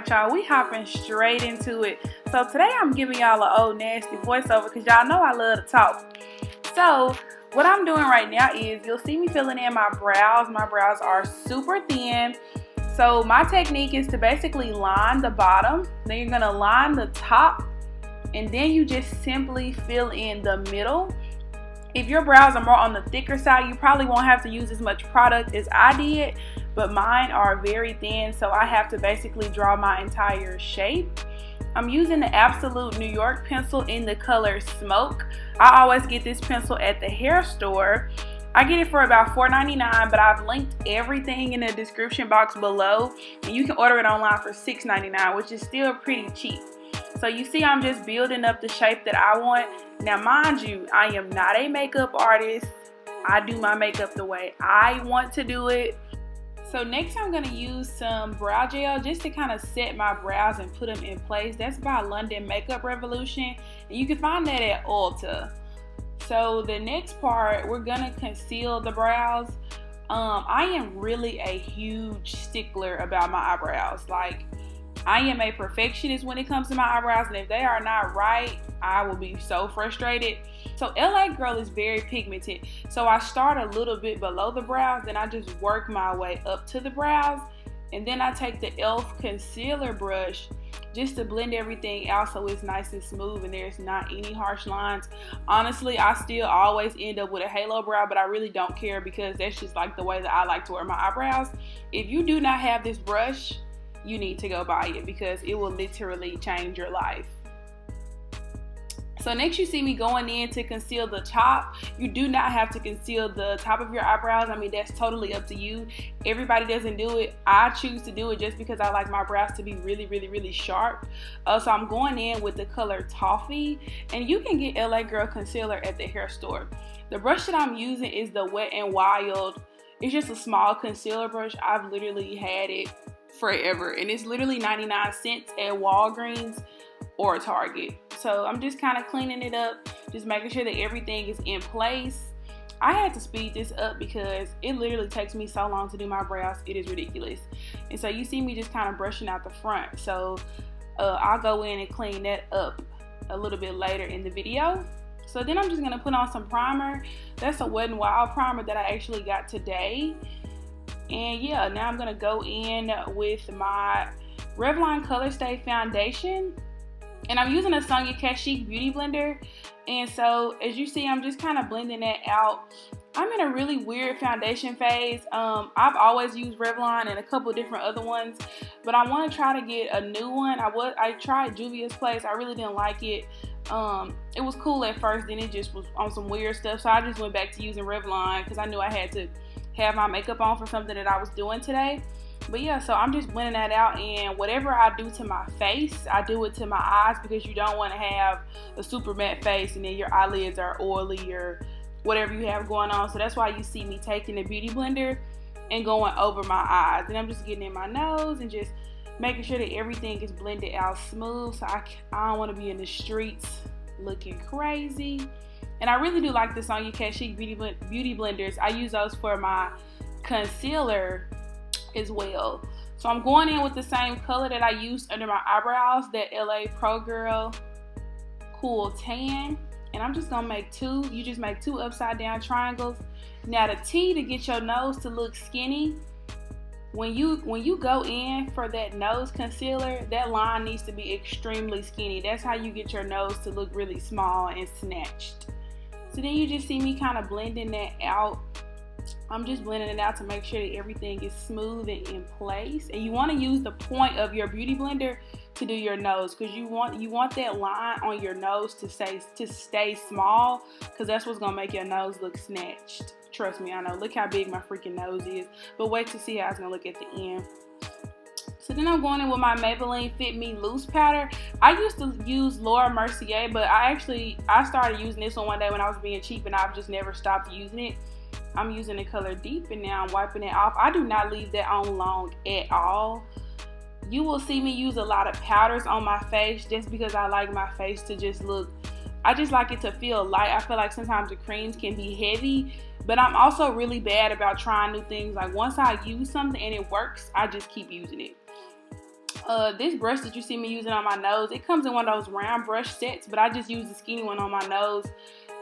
Alright y'all, we hopping straight into it. So today I'm giving y'all an old nasty voiceover because y'all know I love to talk. So what I'm doing right now is you'll see me filling in my brows. My brows are super thin. So my technique is to basically line the bottom, then you're going to line the top, and then you just simply fill in the middle. If your brows are more on the thicker side, you probably won't have to use as much product as I did, but mine are very thin, so I have to basically draw my entire shape. I'm using the Absolute New York pencil in the color Smoke. I always get this pencil at the hair store. I get it for about $4.99, but I've linked everything in the description box below, and you can order it online for $6.99, which is still pretty cheap. So you see I'm just building up the shape that I want. Now mind you, I am not a makeup artist. I do my makeup the way I want to do it. So next I'm going to use some brow gel just to kind of set my brows and put them in place. That's by London Makeup Revolution, and you can find that at Ulta. So the next part, we're going to conceal the brows. I am really a huge stickler about my eyebrows. Like, I am a perfectionist when it comes to my eyebrows, and if they are not right, I will be so frustrated. So LA Girl is very pigmented, so I start a little bit below the brows, then I just work my way up to the brows, and then I take the e.l.f. concealer brush just to blend everything out so it's nice and smooth and there's not any harsh lines. Honestly, I still always end up with a halo brow, but I really don't care because that's just like the way that I like to wear my eyebrows. If you do not have this brush, you need to go buy it because it will literally change your life. So next you see me going in to conceal the top. You do not have to conceal the top of your eyebrows. I mean, that's totally up to you. Everybody doesn't do it. I choose to do it just because I like my brows to be really, really, really sharp. So I'm going in with the color Toffee, and you can get LA Girl concealer at the hair store. The brush that I'm using is the Wet n Wild. It's just a small concealer brush. I've literally had it forever, and it's literally 99 cents at Walgreens or Target. So I'm just kind of cleaning it up, just making sure that everything is in place. I had to speed this up because it literally takes me so long to do my brows. It is ridiculous. And so you see me just kind of brushing out the front. So I'll go in and clean that up a little bit later in the video. So then I'm just going to put on some primer. That's a Wet n Wild primer that I actually got today. And yeah, now I'm going to go in with my Revlon Colorstay foundation. And I'm using a Sonia Kashik beauty blender. And so as you see, I'm just kind of blending that out. I'm in a really weird foundation phase. I've always used Revlon and a couple different other ones, but I want to try to get a new one. I tried Juvia's Place. I really didn't like it. It was cool at first, then it just was on some weird stuff. So I just went back to using Revlon because I knew I had to have my makeup on for something that I was doing today. But yeah, so I'm just blending that out, and whatever I do to my face, I do it to my eyes because you don't want to have a super matte face and then your eyelids are oily or whatever you have going on. So that's why you see me taking the beauty blender and going over my eyes. And I'm just getting in my nose and just making sure that everything is blended out smooth. So I don't want to be in the streets looking crazy. And I really do like the Sonia Kashik beauty blenders. I use those for my concealer as well. So I'm going in with the same color that I used under my eyebrows, that LA Pro Girl Cool Tan. And I'm just gonna make two. You just make two upside down triangles. Now the T to get your nose to look skinny, when you go in for that nose concealer, that line needs to be extremely skinny. That's how you get your nose to look really small and snatched. So then you just see me kind of blending that out. I'm just blending it out to make sure that everything is smooth and in place. And you want to use the point of your beauty blender to do your nose, because you want that line on your nose to stay small, because that's what's gonna make your nose look snatched. Trust me, I know. Look how big my freaking nose is, but wait to see how it's gonna look at the end. So then I'm going in with my Maybelline Fit Me Loose powder. I used to use Laura Mercier, but I started using this one day when I was being cheap, and I've just never stopped using it. I'm using the color Deep, and now I'm wiping it off. I do not leave that on long at all. You will see me use a lot of powders on my face just because I like my face to just look, I just like it to feel light. I feel like sometimes the creams can be heavy, but I'm also really bad about trying new things. Like once I use something and it works, I just keep using it. This brush that you see me using on my nose, it comes in one of those round brush sets, but I just use the skinny one on my nose.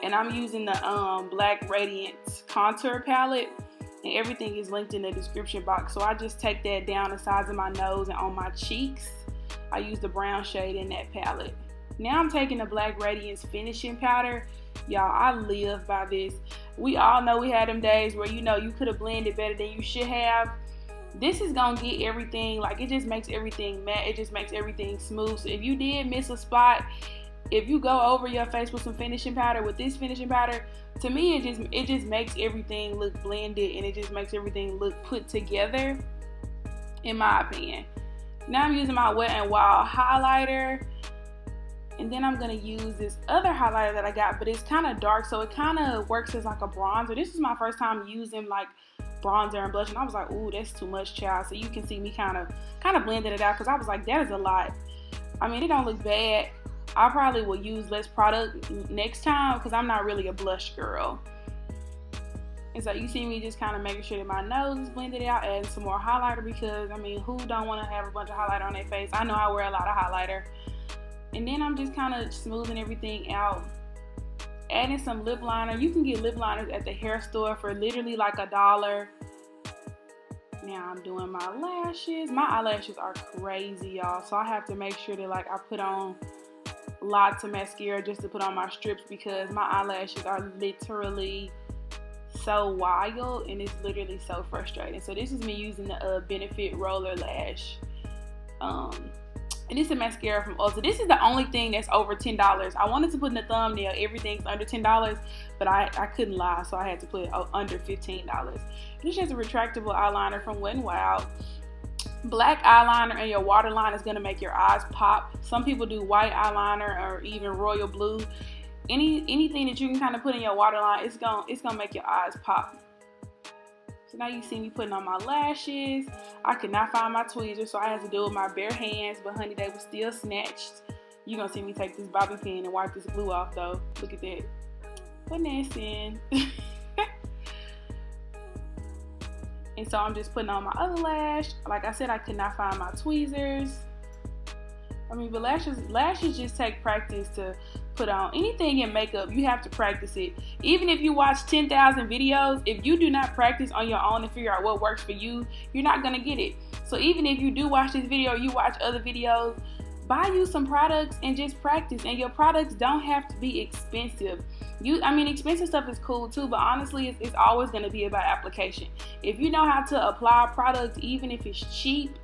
And I'm using the Black Radiance contour palette. And everything is linked in the description box. So I just take that down the sides of my nose and on my cheeks. I use the brown shade in that palette. Now I'm taking the Black Radiance finishing powder. Y'all, I live by this. We all know we had them days where, you know, you could have blended better than you should have. This is gonna get everything, like, it just makes everything matte. It just makes everything smooth. So if you did miss a spot, if you go over your face with some finishing powder, with this finishing powder, to me it just makes everything look blended, and it just makes everything look put together, in my opinion. Now I'm using my Wet n Wild highlighter, and then I'm gonna use this other highlighter that I got, but it's kind of dark, so it kind of works as like a bronzer. This is my first time using like bronzer and blush, and I was like, ooh, that's too much, child. So you can see me kind of blending it out, because I was like, that is a lot. I mean, it don't look bad. I probably will use less product next time, because I'm not really a blush girl. And so you see me just kind of making sure that my nose is blended out, adding some more highlighter, because I mean, who don't want to have a bunch of highlighter on their face? I know I wear a lot of highlighter. And then I'm just kind of smoothing everything out, adding some lip liner. You can get lip liners at the hair store for literally like $1. Now I'm doing my lashes. My eyelashes are crazy, y'all, so I have to make sure that, like, I put on lots of mascara just to put on my strips, because my eyelashes are literally so wild, and it's literally so frustrating. So this is me using the Benefit Roller Lash. And this is a mascara from Ulta. This is the only thing that's over $10. I wanted to put in the thumbnail everything's under $10, but I couldn't lie, so I had to put it under $15. This is a retractable eyeliner from Wet n Wild. Black eyeliner in your waterline is gonna make your eyes pop. Some people do white eyeliner or even royal blue. Anything that you can kind of put in your waterline, it's gonna make your eyes pop. So now you see me putting on my lashes. I could not find my tweezers, so I had to do it with my bare hands, but honey, they were still snatched. You're gonna see me take this bobby pin and wipe this glue off though. Look at that. Finessing. And so I'm just putting on my other lash. Like I said, I could not find my tweezers. I mean, but lashes just take practice to put on. Anything in makeup, you have to practice it. Even if you watch 10,000 videos, if you do not practice on your own and figure out what works for you, you're not gonna get it. So even if you do watch this video, you watch other videos, buy you some products and just practice. And your products don't have to be expensive. I mean, expensive stuff is cool too, but honestly, it's always gonna be about application. If you know how to apply a product, even if it's cheap,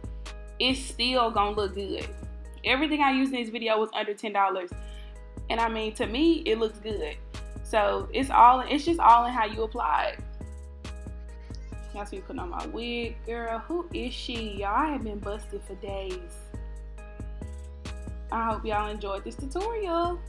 it's still gonna look good. Everything I used in this video was under $10. And I mean, to me, it looks good. So it's just all in how you apply it. Now see me putting on my wig. Girl, who is she? Y'all, I have been busted for days. I hope y'all enjoyed this tutorial.